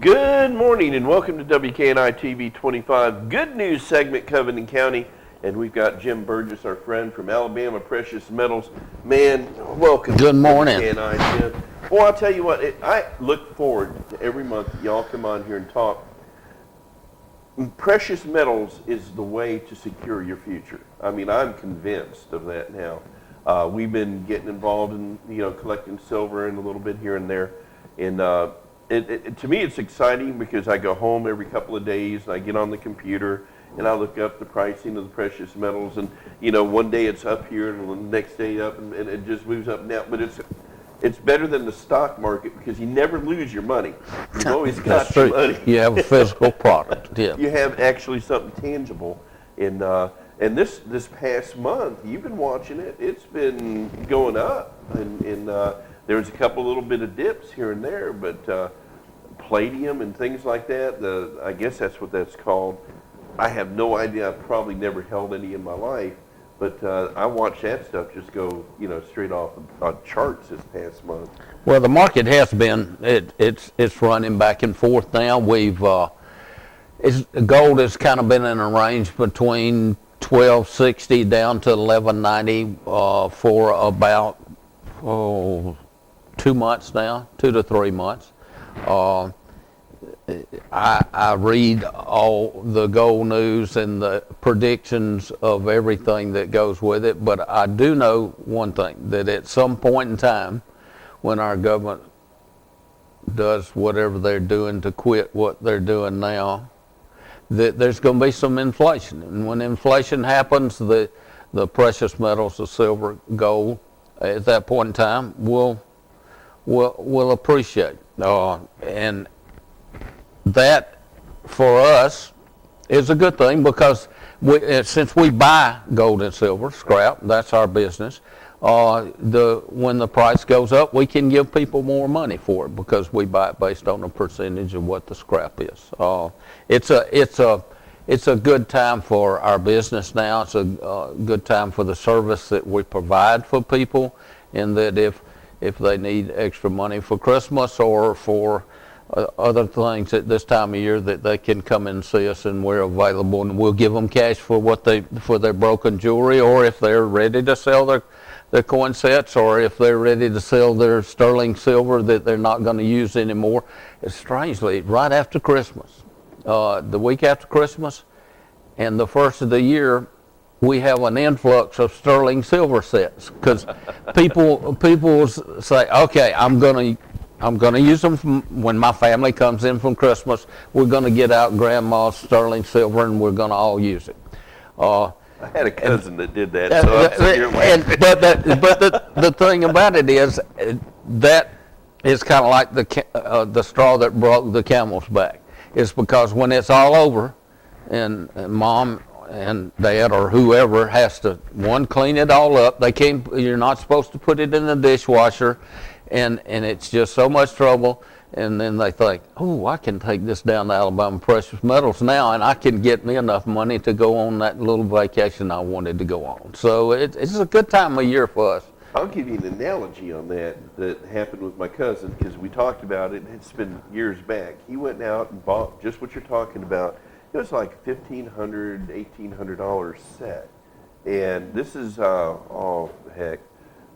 Good morning and welcome to WKNI TV 25 Good News segment, Covington County. And we've got Jim Burgess, our friend from Ala Prec Metals. Man, welcome. Good morning. To WKNI, Jim. Well, I'll tell you what, I look forward to every month that y'all come on here and talk. Precious metals is the way to secure your future. I mean, I'm convinced of that now. We've been getting involved in, collecting silver and a little bit here and there. And to me, it's exciting because I go home every couple of days and I get on the computer and I look up the pricing of the precious metals. And, one day it's up here and the next day up and it just moves up and down. But it's better than the stock market because you never lose your money. You've always got your money. You have a physical product. Yeah. You have actually something tangible. And this past month, you've been watching it. It's been going up. And there was a couple little bit of dips here and there, but palladium and things like that, I guess that's what that's called. I have no idea. I've probably never held any in my life. But I watched that stuff just go, straight off on charts this past month. Well, the market has been it's running back and forth now. Gold has kind of been in a range between 1260 down to 1190 for about 2 months now, 2 to 3 months. I read all the gold news and the predictions of everything that goes with it, but I do know one thing, that at some point in time when our government does whatever they're doing to quit what they're doing now, that there's going to be some inflation. And when inflation happens, the precious metals, the silver, gold, at that point in time will appreciate. And that, for us, is a good thing because since we buy gold and silver, scrap, that's our business, when the price goes up, we can give people more money for it because we buy it based on a percentage of what the scrap is. It's a good time for our business now. It's a good time for the service that we provide for people, and that if they need extra money for Christmas or for other things at this time of year, that they can come and see us and we're available, and we'll give them cash for their broken jewelry, or if they're ready to sell their coin sets, or if they're ready to sell their sterling silver that they're not going to use anymore. Strangely, right after Christmas, the week after Christmas and the first of the year, we have an influx of sterling silver sets because people say, okay, I'm going to use them when my family comes in from Christmas. We're going to get out grandma's sterling silver and we're going to all use it. I had a cousin that did that. So but the thing about it is that is kind of like the straw that broke the camel's back. It's because when it's all over, and mom and dad or whoever has to clean it all up. You're not supposed to put it in the dishwasher. And it's just so much trouble, and then they think, oh, I can take this down to Ala Precious Metals now, and I can get me enough money to go on that little vacation I wanted to go on. So it's a good time of year for us. I'll give you an analogy on that happened with my cousin, because we talked about it. It's been years back. He went out and bought just what you're talking about. It was like $1,500, $1,800 set. And this is,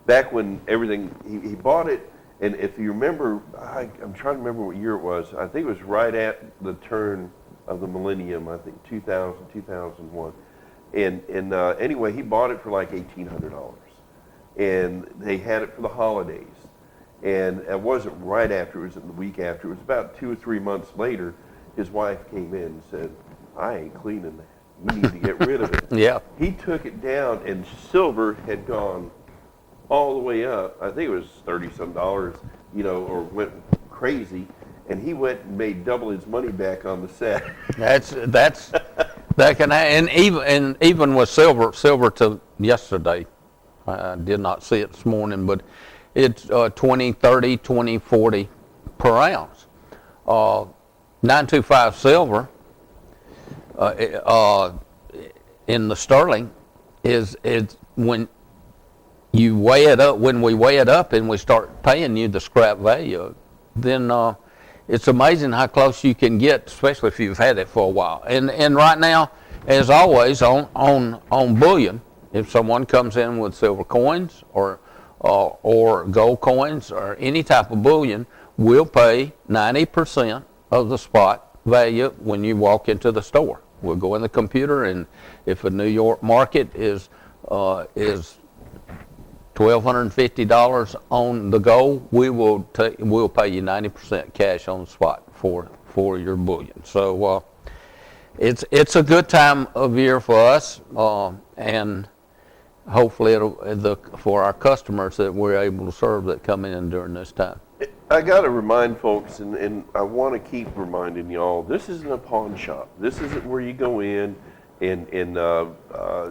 back when everything, he bought it, and if you remember, I'm trying to remember what year it was. I think it was right at the turn of the millennium, I think 2000, 2001. And anyway, he bought it for like $1,800. And they had it for the holidays. And it wasn't right after, it was the week after. It was about 2 or 3 months later, his wife came in and said, I ain't cleaning that. You need to get rid of it. Yeah. He took it down, and silver had gone all the way up. I think it was $30-some, or went crazy. And he went and made double his money back on the set. That can happen. And even with silver to yesterday, I did not see it this morning, but it's 20, 30, 20, 40 per ounce. 925 silver in the sterling is when you weigh it up. When we weigh it up and we start paying you the scrap value, then it's amazing how close you can get, especially if you've had it for a while. And right now, as always, on bullion, if someone comes in with silver coins or gold coins or any type of bullion, we'll pay 90% of the spot value when you walk into the store. We'll go in the computer, and if a New York market is $1,250 on the gold, we'll pay you 90% cash on the spot for your bullion. So it's a good time of year for us, and hopefully for our customers that we're able to serve that come in during this time. I got to remind folks, and I want to keep reminding y'all, this isn't a pawn shop. This isn't where you go in and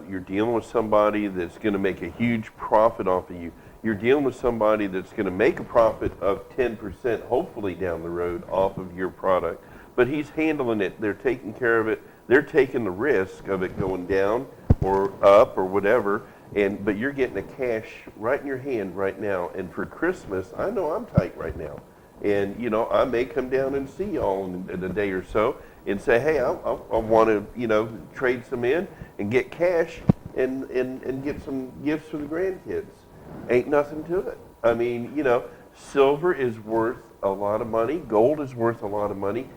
you're dealing with somebody that's going to make a huge profit off of you. You're dealing with somebody that's going to make a profit of 10%, hopefully down the road, off of your product. But he's handling it. They're taking care of it. They're taking the risk of it going down or up or whatever. But you're getting the cash right in your hand right now. And for Christmas, I know I'm tight right now. And, I may come down and see y'all in a day or so and say, hey, I want to, trade some in and get cash and get some gifts for the grandkids. Ain't nothing to it. I mean, silver is worth a lot of money. Gold is worth a lot of money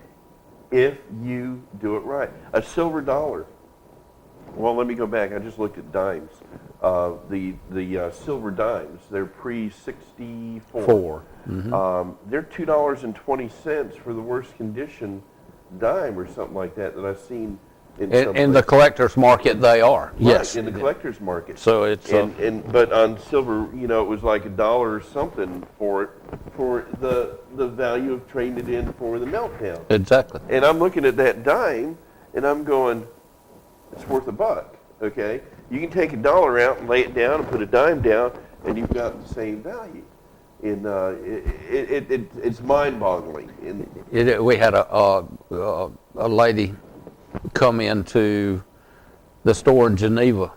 if you do it right. A silver dollar. Well, let me go back. I just looked at dimes. The silver dimes, they're pre-64. Mm-hmm. They're $2.20 for the worst condition dime or something like that I've seen in the collector's market. They are, right, yes, in the collector's market. So it's but on silver, it was like $1 or something for the value of trading it in for the meltdown. Exactly. And I'm looking at that dime, and I'm going, it's worth $1. Okay, you can take $1 out and lay it down and put a dime down, and you've got the same value. And it's mind-boggling. We had a lady come into the store in Geneva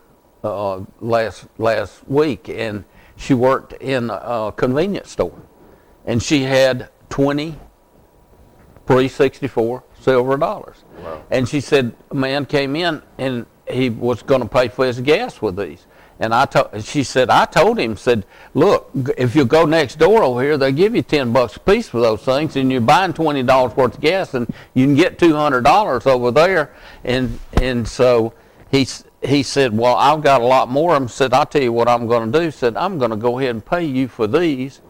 last week, and she worked in a convenience store, and she had 20 pre-64 silver dollars. Wow. And she said a man came in and he was going to pay for his gas with these. And she said, I told him, said, look, if you go next door over here, they'll give you $10 a piece for those things, and you're buying $20 worth of gas, and you can get $200 over there. And so he said, well, I've got a lot more. I said, I'll tell you what I'm going to do. Said, I'm going to go ahead and pay you for these,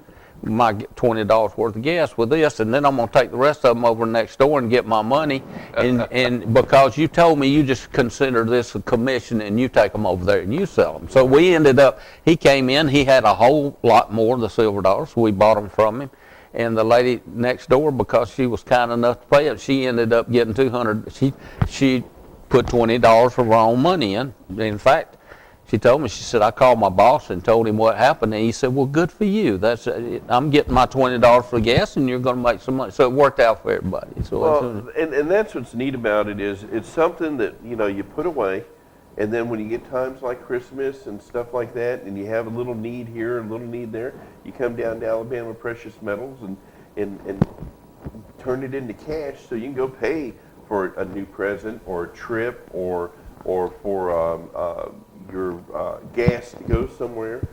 my $20 worth of gas with this, and then I'm going to take the rest of them over next door and get my money. And because you told me you just consider this a commission, and you take them over there and you sell them. So we ended up, he came in, he had a whole lot more of the silver dollars. So we bought them from him. And the lady next door, because she was kind enough to pay it, she ended up getting $200. She put $20 of her own money in. In fact, she told me, she said, I called my boss and told him what happened, and he said, well, good for you. I'm getting my $20 for gas, and you're going to make some money. So it worked out for everybody. So and that's what's neat about it is it's something that, you put away, and then when you get times like Christmas and stuff like that, and you have a little need here, a little need there, you come down to Alabama Precious Metals and turn it into cash so you can go pay for a new present or a trip or for your gas to go somewhere.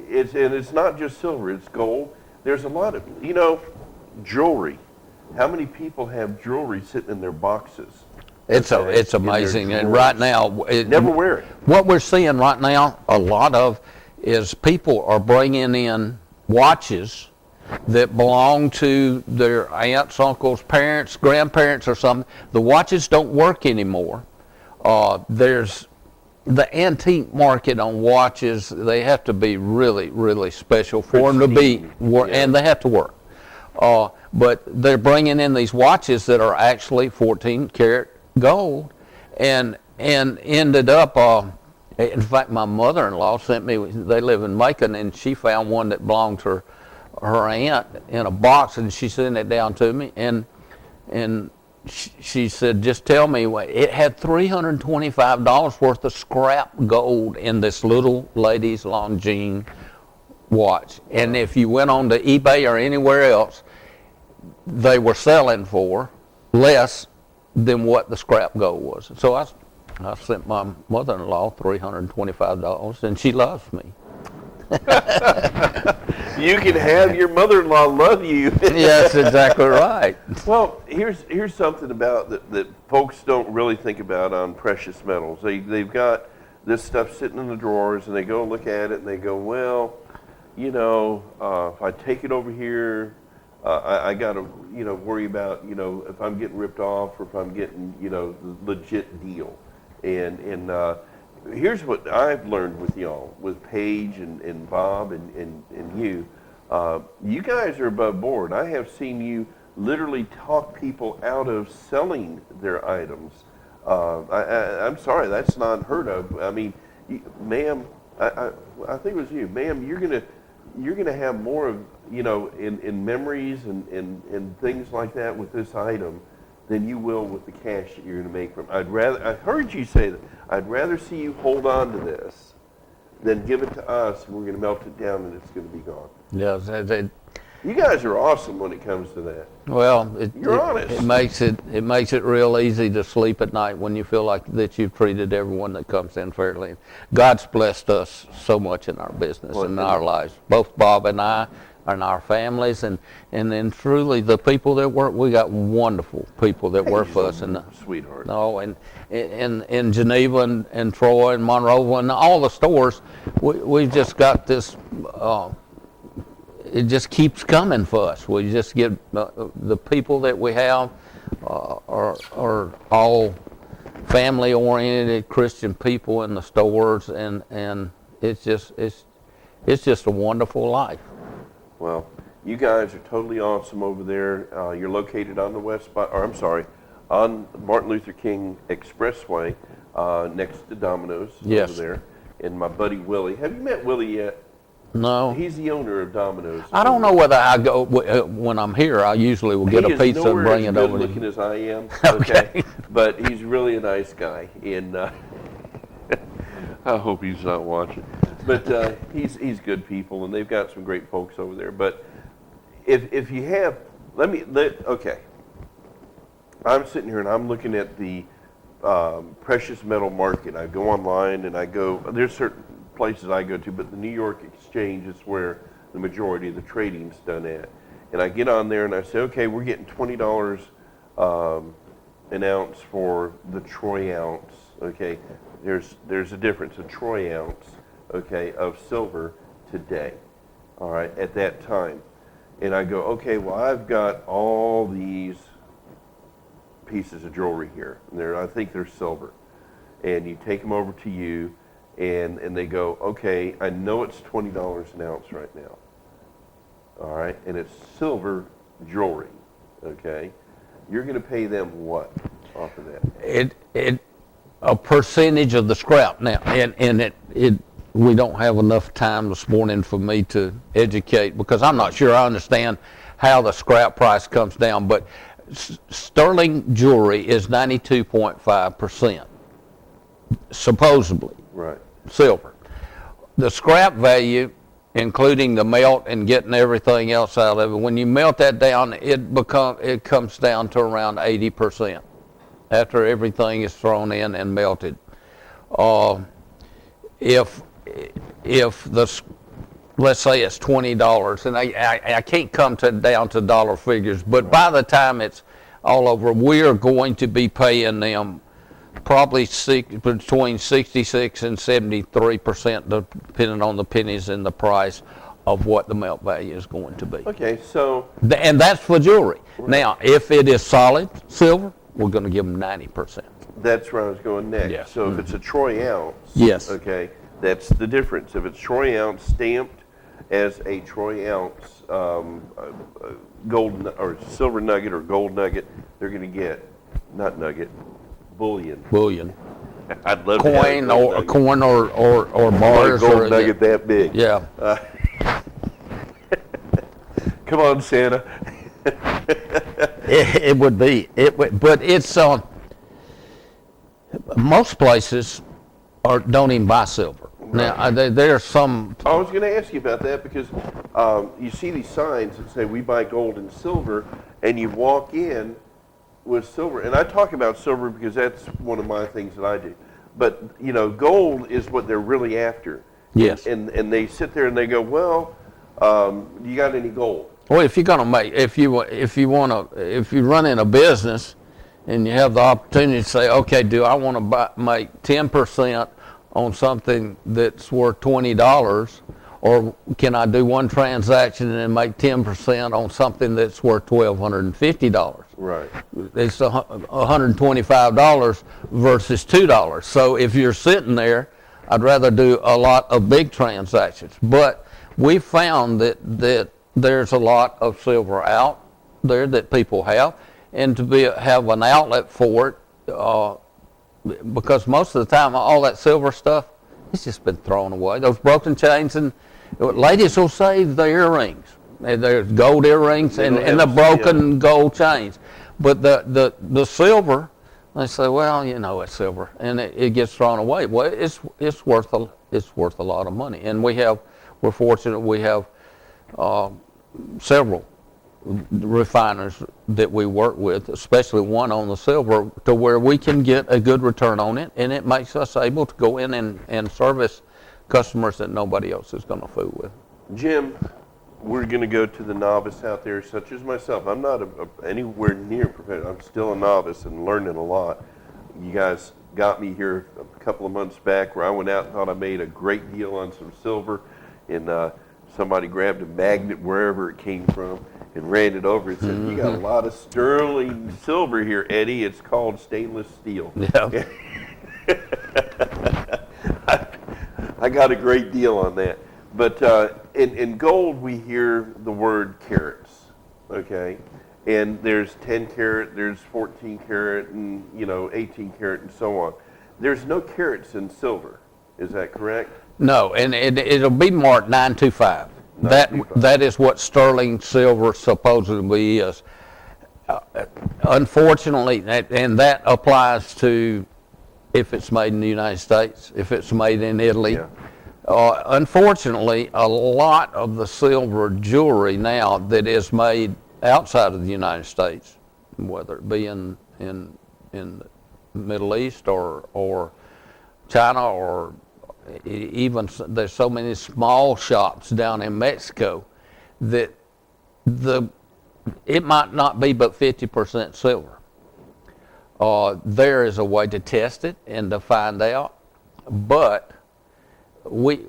It's not just silver, it's gold. There's a lot of, jewelry. How many people have jewelry sitting in their boxes? It's amazing. And right now, never wear it. What we're seeing right now, a lot of, is people are bringing in watches that belong to their aunts, uncles, parents, grandparents or something. The watches don't work anymore. There's the antique market on watches. They have to be really, really special for them to be, and they have to work. But they're bringing in these watches that are actually 14 karat gold, and ended up. In fact, my mother-in-law sent me. They live in Macon, and she found one that belonged to her aunt in a box, and she sent it down to me, and she said, just tell me, it had $325 worth of scrap gold in this little lady's Longines watch. And if you went on to eBay or anywhere else, they were selling for less than what the scrap gold was. So I sent my mother-in-law $325, and she loves me. You can have your mother-in-law love you. Yes, exactly right. Well, here's something about that folks don't really think about on precious metals. They've got this stuff sitting in the drawers, and they go look at it, and they go, well, if I take it over here, I got to, worry about, if I'm getting ripped off or if I'm getting, the legit deal. And here's what I've learned with y'all, with Paige and Bob and you. You guys are above board. I have seen you literally talk people out of selling their items. I'm sorry, that's not heard of. I mean, ma'am, I think it was you, ma'am. You're gonna have more of in memories and things like that with this item than you will with the cash that you're gonna make from. I heard you say that. I'd rather see you hold on to this than give it to us, and we're gonna melt it down and it's gonna be gone. Yes, You guys are awesome when it comes to that. well, You're honest. It makes it real easy to sleep at night when you feel like that you've treated everyone that comes in fairly. God's blessed us so much in our business and in our lives, both Bob and I, and our families, and then truly the people that work. We got wonderful people that work for us, and sweetheart. No, and in Geneva and Troy and Monroe and all the stores, we've just got this. It just keeps coming for us. We just get the people that we have are all family-oriented Christian people in the stores, and it's just a wonderful life. Well, you guys are totally awesome over there. You're located on the on Martin Luther King Expressway, next to Domino's Yes. over there. And my buddy Willie. Have you met Willie yet? No, He's the owner of Domino's. I don't know whether I go when I'm here. I usually will get a pizza and bring it over. He is nowhere as good looking as I am. Okay. But he's really a nice guy, and I hope he's not watching. But he's good people, and they've got some great folks over there. But if you have, okay. I'm sitting here and I'm looking at the precious metal market. I go online and there's certain places I go to, but the New York Exchange is where the majority of the trading's done at. And I get on there and I say, okay, we're getting $20 an ounce for the troy ounce. Okay, there's a difference, a troy ounce, okay, of silver today. All right, at that time. And I go, okay, well, I've got all these pieces of jewelry here. I think they're silver. And you take them over to you, and they go, okay, I know it's $20 an ounce right now. All right, and it's silver jewelry. Okay, you're going to pay them what off of that? A percentage of the scrap now, and we don't have enough time this morning for me to educate, because I'm not sure I understand how the scrap price comes down, but sterling jewelry is 92.5%, supposedly. Right. Silver. The scrap value, including the melt and getting everything else out of it, when you melt that down, it comes down to around 80% after everything is thrown in and melted. If let's say it's $20, and I can't come down to dollar figures, but by the time it's all over, we are going to be paying them probably between 66 and 73%, depending on the pennies and the price of what the melt value is going to be. Okay, so... And that's for jewelry. Right. Now, if it is solid silver, we're going to give them 90%. That's where I was going next. Yes. So if it's a troy ounce, yes. Okay, that's the difference. If it's troy ounce stamped as a troy ounce gold or silver nugget or gold nugget, they're going to get, not nugget, bullion. Bullion. I'd love coin to have or coin or bars or a gold or nugget that big. Yeah. Come on, Santa. It would be. But it's most places don't even buy silver. Right. Now there's some. I was going to ask you about that because you see these signs that say we buy gold and silver, and you walk in with silver, and I talk about silver because that's one of my things that I do. But gold is what they're really after. Yes. And they sit there and they go, well, you got any gold? Well, if you're gonna make, if you run in a business, and you have the opportunity to say, okay, do I want to make 10% on something that's worth $20, or can I do one transaction and make 10% on something that's worth $1,250? Right. It's $125 versus $2. So if you're sitting there, I'd rather do a lot of big transactions. But we found that there's a lot of silver out there that people have, and to have an outlet for it, because most of the time all that silver stuff, it's just been thrown away. Those broken chains, and ladies will save the earrings. There's gold earrings and the broken gold chains. But the silver, they say, well, it's silver, and it gets thrown away. Well, it's worth a lot of money, and we're fortunate we have several refiners that we work with, especially one on the silver, to where we can get a good return on it, and it makes us able to go in and service customers that nobody else is going to fool with. Jim, we're going to go to the novice out there, such as myself. I'm not anywhere near professional. I'm still a novice and learning a lot. You guys got me here a couple of months back where I went out and thought I made a great deal on some silver, and somebody grabbed a magnet wherever it came from and ran it over and said, you got a lot of sterling silver here, Eddie. It's called stainless steel. Yeah. I got a great deal on that. But in gold, we hear the word carats, okay? And there's 10 carat, there's 14 carat, and 18 carat, and so on. There's no carats in silver. Is that correct? No, and it'll be marked 925. That is what sterling silver supposedly is. Unfortunately, and that applies to if it's made in the United States, if it's made in Italy. Yeah. Unfortunately, a lot of the silver jewelry now that is made outside of the United States, whether it be in the Middle East or China, or even there's so many small shops down in Mexico that it might not be but 50% silver. There is a way to test it and to find out, but we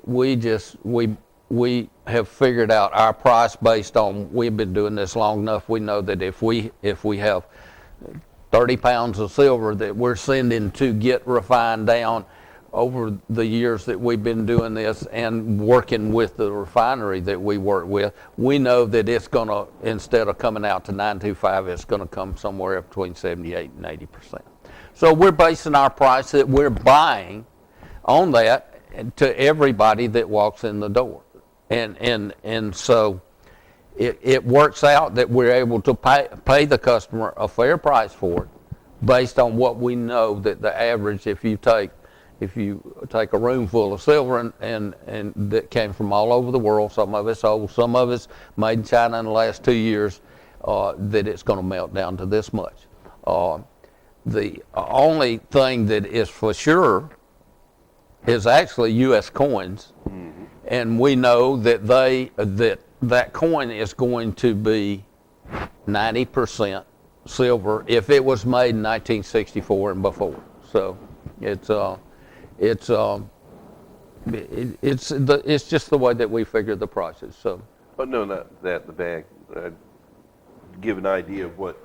have figured out our price based on, we've been doing this long enough. We know that if we have 30 pounds of silver that we're sending to get refined down over the years that we've been doing this and working with the refinery that we work with, we know that it's going to, instead of coming out to 925, it's going to come somewhere between 78 and 80%. So we're basing our price that we're buying on that to everybody that walks in the door. And so it works out that we're able to pay the customer a fair price for it based on what we know that the average, if you take a room full of silver and that came from all over the world, some of it's old, some of it's made in China in the last 2 years, that it's going to melt down to this much. The only thing that is for sure is actually U.S. coins, and we know that that coin is going to be 90% silver if it was made in 1964 and before. So it's just the way that we figure the prices. So, but no, not that the bag. Give an idea of what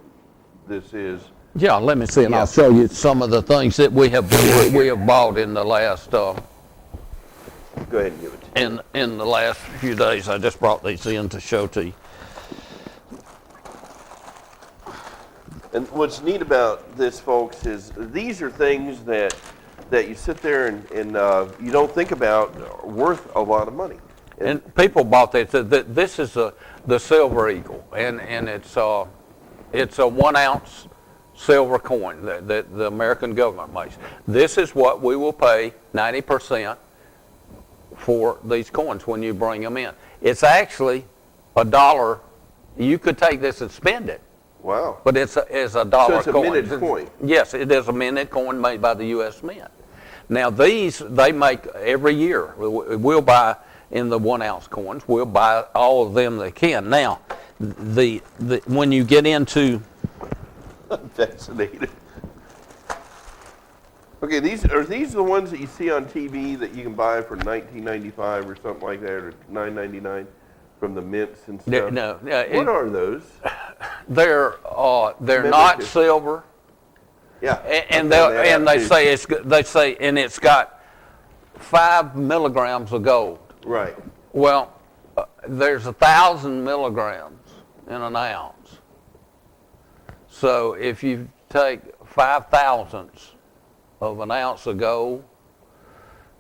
this is. Yeah, let me see, and I'll show you some of the things that we have bought in the last. Go ahead and give it to me. In the last few days, I just brought these in to show to you. And what's neat about this, folks, is these are things that you sit there and you don't think about are worth a lot of money. And people bought this. This is the Silver Eagle, and it's a 1 ounce silver coin that the American government makes. This is what we will pay 90% for these coins when you bring them in. It's actually $1. You could take this and spend it. Wow. But it's a dollar it's a coin. minted coin. Yes, it is a minted coin made by the U.S. Mint. Now these they make every year. We'll buy in the 1 ounce coins. We'll buy all of them they can. Now, the when you get into I'm fascinated. Okay, these the ones that you see on TV that you can buy for $19.95 or something like that, or $9.99 from the mints and stuff? No, what are those? They're not silver. Yeah, And they say it's got 5 milligrams of gold. Right. Well, there's 1,000 milligrams in an ounce. So if you take 5 thousandths of an ounce of gold,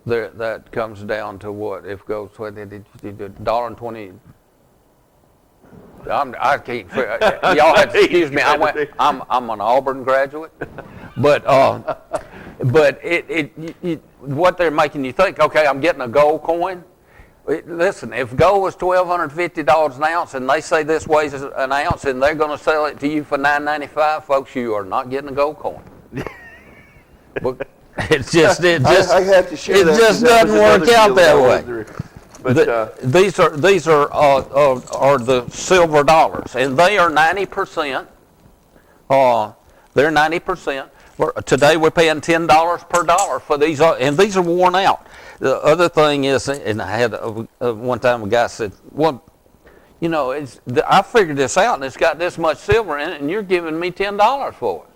that comes down to what? If gold's $1.20. I can't. Y'all have to excuse me. I'm an Auburn graduate, but what they're making you think? Okay, I'm getting a gold coin. Listen, if gold was $1,250 an ounce, and they say this weighs an ounce, and they're going to sell it to you for $9.95, folks, you are not getting a gold coin. But I have to share that. It just doesn't work out that way. But these are the silver dollars, and they are 90%. They're 90%. Today we're paying $10 per dollar for these, and these are worn out. The other thing is, and I had one time a guy said, "Well, you know, I figured this out, and it's got this much silver in it, and you're giving me $10 for it."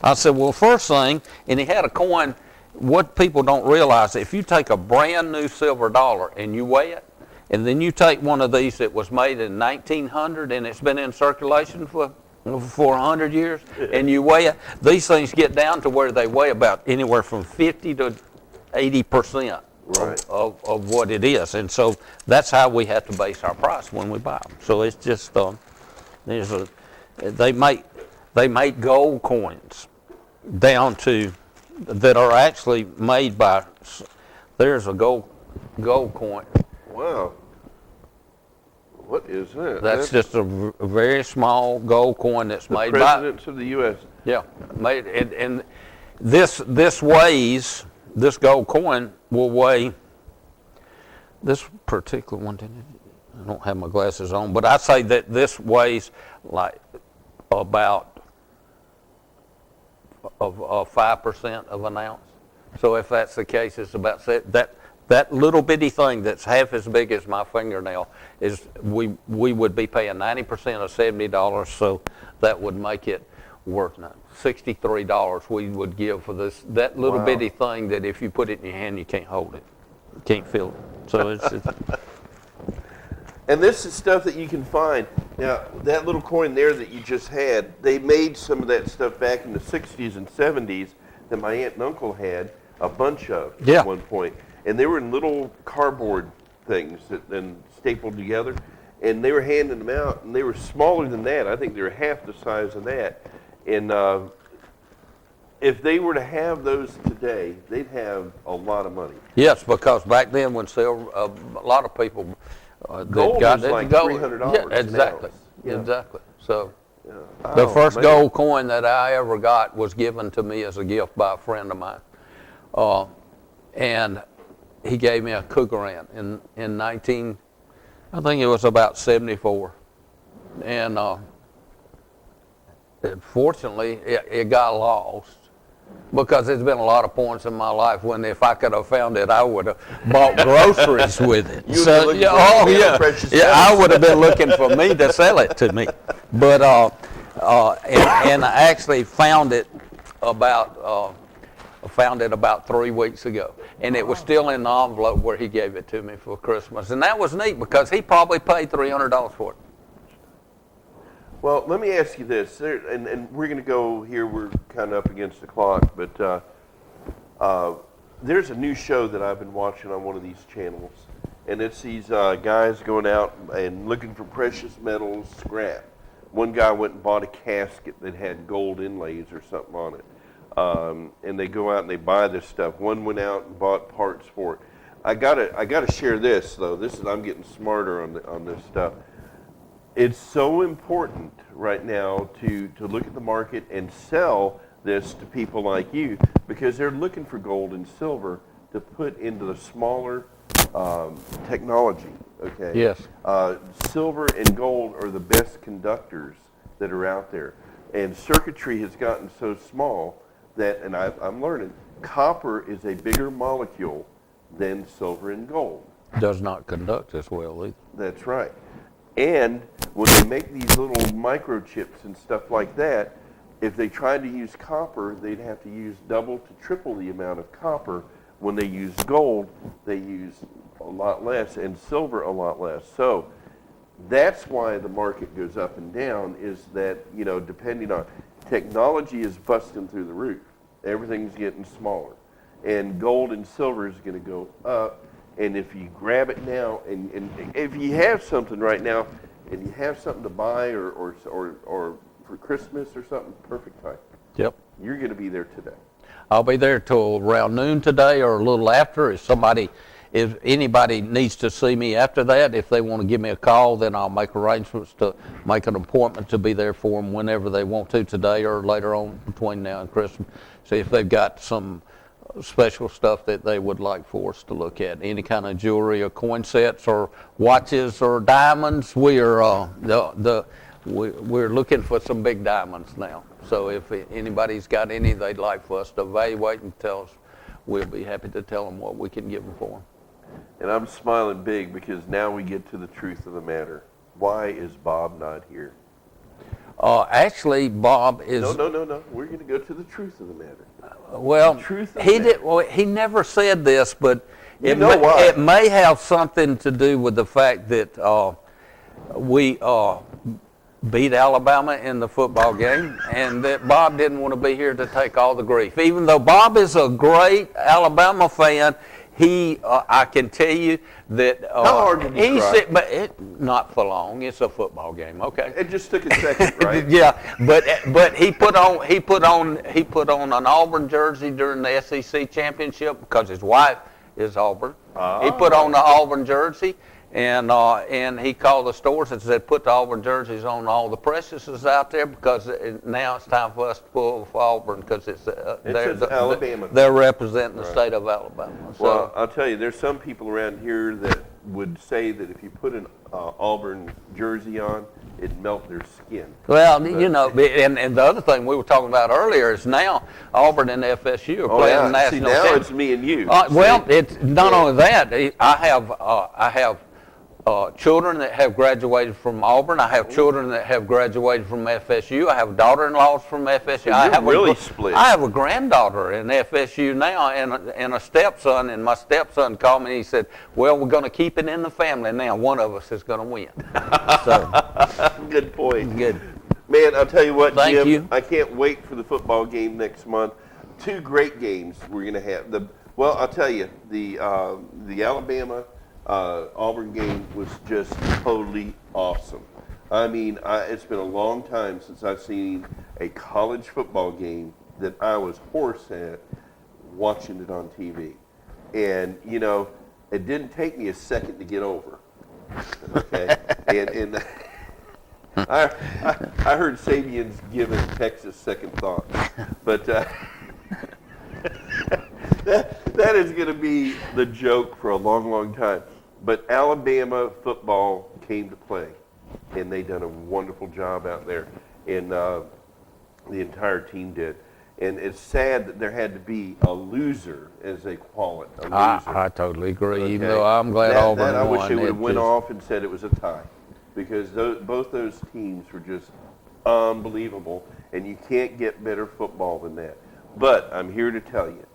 I said, "Well, first thing," and he had a coin. What people don't realize, if you take a brand new silver dollar and you weigh it, and then you take one of these that was made in 1900 and it's been in circulation for 100 years, and you weigh it, these things get down to where they weigh about anywhere from 50 to 80% of what it is. And so that's how we have to base our price when we buy them. So it's just, they make gold coins down to, that are actually made by, there's a gold coin. Wow. What is that? That's just a very small gold coin that's made by the presidents of the U.S. Yeah, made, and this weighs, this gold coin will weigh, this particular one, I don't have my glasses on, but I'd say that this weighs like about of 5% of an ounce. So if that's the case, it's about that little bitty thing that's half as big as my fingernail is we would be paying 90% of $70. So that would make it worth $63 we would give for that little bitty thing that if you put it in your hand you can't hold it, you can't feel it. So it's And this is stuff that you can find. Now, that little coin there that you just had, they made some of that stuff back in the 60s and 70s that my aunt and uncle had a bunch of at one point. And they were in little cardboard things that then stapled together. And they were handing them out, and they were smaller than that. I think they were half the size of that. And if they were to have those today, they'd have a lot of money. Yes, because back then when silver, a lot of people gold got was like gold. $300. Yeah, exactly. Yeah. Exactly. So the first gold coin that I ever got was given to me as a gift by a friend of mine, and he gave me a Cougarant in 19. I think it was about 74, and fortunately it got lost. Because there's been a lot of points in my life when if I could have found it, I would have bought groceries with it. I would have been looking for me to sell it to me. But and I actually found it about 3 weeks ago, and it was still in the envelope where he gave it to me for Christmas, and that was neat because he probably paid $300 for it. Well, let me ask you this, and we're going to go here, we're kind of up against the clock, but there's a new show that I've been watching on one of these channels, and it's these guys going out and looking for precious metals scrap. One guy went and bought a casket that had gold inlays or something on it, and they go out and they buy this stuff. One went out and bought parts for it. I gotta share this though. I'm getting smarter on this stuff. it's so important right now to look at the market and sell this to people like you, because they're looking for gold and silver to put into the smaller technology, okay? Yes. Silver and gold are the best conductors that are out there. And circuitry has gotten so small that, and I'm learning, copper is a bigger molecule than silver and gold. Does not conduct as well either. That's right. And when they make these little microchips and stuff like that, if they tried to use copper, they'd have to use double to triple the amount of copper. When they use gold, they use a lot less, and silver a lot less. So that's why the market goes up and down, is that, you know, depending on technology is busting through the roof. Everything's getting smaller. And gold and silver is going to go up. And if you grab it now, and if you have something right now, and you have something to buy or for Christmas or something, perfect time. Yep. You're going to be there today. I'll be there till around noon today or a little after. If anybody needs to see me after that, if they want to give me a call, then I'll make arrangements to make an appointment to be there for them whenever they want to, today or later on between now and Christmas. See if they've got some special stuff that they would like for us to look at. Any kind of jewelry or coin sets or watches or diamonds. We're looking for some big diamonds now. So if anybody's got any they'd like for us to evaluate and tell us, we'll be happy to tell them what we can give them for them. And I'm smiling big because now we get to the truth of the matter. Why is Bob not here? Actually, Bob is... No. We're going to go to the truth of the matter. Well, he never said this, but it may have something to do with the fact that we beat Alabama in the football game, and that Bob didn't want to be here to take all the grief. Even though Bob is a great Alabama fan, I can tell you that how hard did he try? But not for long. It's a football game, okay. It just took a second, right? Yeah, but he put on an Auburn jersey during the SEC championship because his wife is Auburn. He put on the Auburn jersey. And he called the stores and said, put the Auburn jerseys on all the Preciouses out there, because now it's time for us to pull for Auburn, because Alabama. They're representing the state of Alabama. So, well, I'll tell you, there's some people around here that would say that if you put an Auburn jersey on, it'd melt their skin. Well, you know, and the other thing we were talking about earlier is now Auburn and FSU are playing the national championship. Now it's me and you. Well, it's not only that. I have children that have graduated from Auburn. I have children that have graduated from FSU. I have daughter-in-laws from FSU. You're split. I have a granddaughter in FSU now and a stepson, and my stepson called me and he said, well, we're going to keep it in the family now. One of us is going to win. So, good point. Good. Man, I'll tell you what, Thank Jim, you. I can't wait for the football game next month. Two great games we're going to have. Well, I'll tell you, the Alabama Auburn game was just totally awesome. I mean, it's been a long time since I've seen a college football game that I was hoarse at watching it on TV. And, you know, it didn't take me a second to get over. Okay? and I heard Sabian's giving Texas second thoughts. But that is going to be the joke for a long, long time. But Alabama football came to play, and they done a wonderful job out there, and the entire team did. And it's sad that there had to be a loser, as they call it, a loser. I totally agree, even though I'm glad Auburn won. I wish they would have went off and said it was a tie, because both those teams were just unbelievable, and you can't get better football than that. But I'm here to tell you,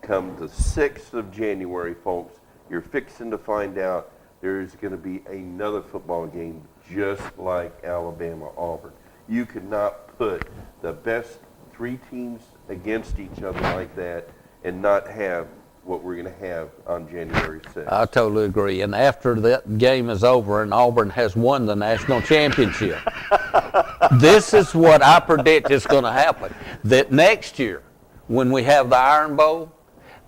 come the 6th of January, folks, you're fixing to find out there's going to be another football game just like Alabama-Auburn. You could not put the best three teams against each other like that and not have what we're going to have on January 6th. I totally agree. And after that game is over and Auburn has won the national championship, this is what I predict is going to happen. That next year, when we have the Iron Bowl,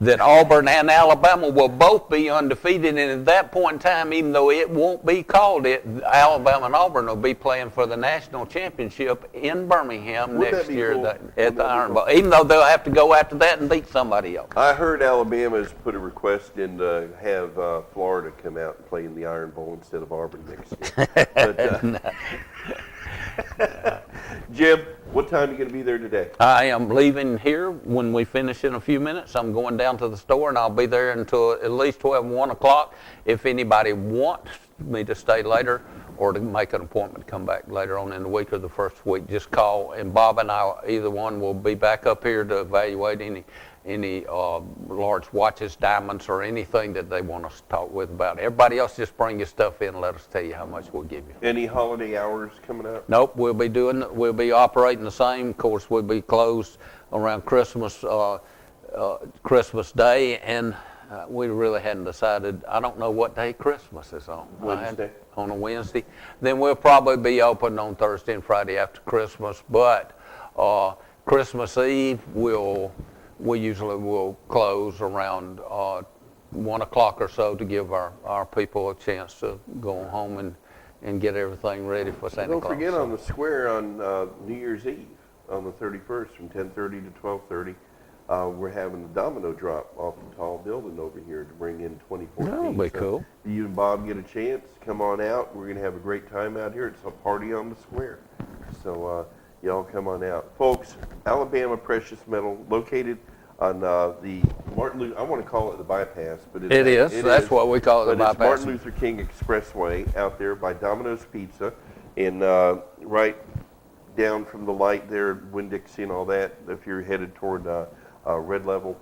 that Auburn and Alabama will both be undefeated, and at that point in time, even though it won't be called it, Alabama and Auburn will be playing for the national championship in Birmingham Wouldn't next that be year cool? at the Iron Bowl, even though they'll have to go after that and beat somebody else. I heard Alabama's put a request in to have Florida come out and play in the Iron Bowl instead of Auburn next year. But, Jim, what time are you going to be there today? I am leaving here when we finish in a few minutes. I'm going down to the store, and I'll be there until at least 12 and 1 o'clock. If anybody wants me to stay later or to make an appointment to come back later on in the week or the first week, just call, and Bob and I, either one, will be back up here to evaluate any large watches, diamonds, or anything that they want us to talk with about. Everybody else, just bring your stuff in and let us tell you how much we'll give you. Any holiday hours coming up? Nope, we'll be operating the same. Of course, we'll be closed around Christmas, Christmas Day, and we really hadn't decided. I don't know what day Christmas is on. Wednesday. On a Wednesday. Then we'll probably be open on Thursday and Friday after Christmas, but Christmas Eve we usually will close around 1 o'clock or so to give our people a chance to go home and get everything ready for Santa Claus. Don't forget on the square on New Year's Eve on the 31st from 10:30 to 12:30. We're having a domino drop off the tall building over here to bring in 2014. That'll be cool. You and Bob get a chance, come on out. We're going to have a great time out here. It's a party on the square. So y'all come on out. Folks, Alabama Precious Metal, located on the Martin Luther, I want to call it the bypass, but it is. That's what we call it, the bypass. It's Martin Luther King Expressway out there by Domino's Pizza, and right down from the light there, Winn-Dixie and all that. If you're headed toward Red Level,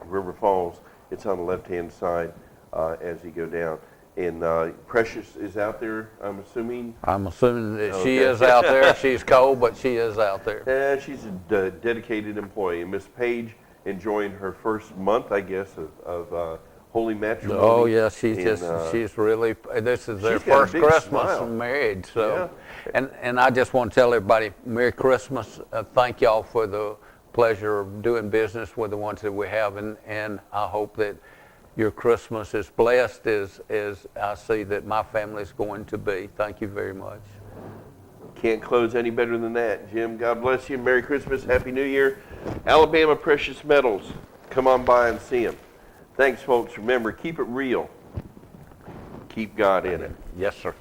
River Falls, it's on the left-hand side as you go down. And Precious is out there, I'm assuming? I'm assuming that she is out there. She's cold, but she is out there. Yeah, she's a dedicated employee. And Miss Page enjoying her first month, I guess, of holy matrimony. Oh, yeah, she's really, this is their first Christmas married. So, yeah. And I just want to tell everybody, Merry Christmas. Thank y'all for the pleasure of doing business with the ones that we have. And I hope that your Christmas is blessed as I see that my family is going to be. Thank you very much. Can't close any better than that. Jim, God bless you. Merry Christmas. Happy New Year. Alabama Precious Metals. Come on by and see them. Thanks, folks. Remember, keep it real. Keep God in it. Yes, sir.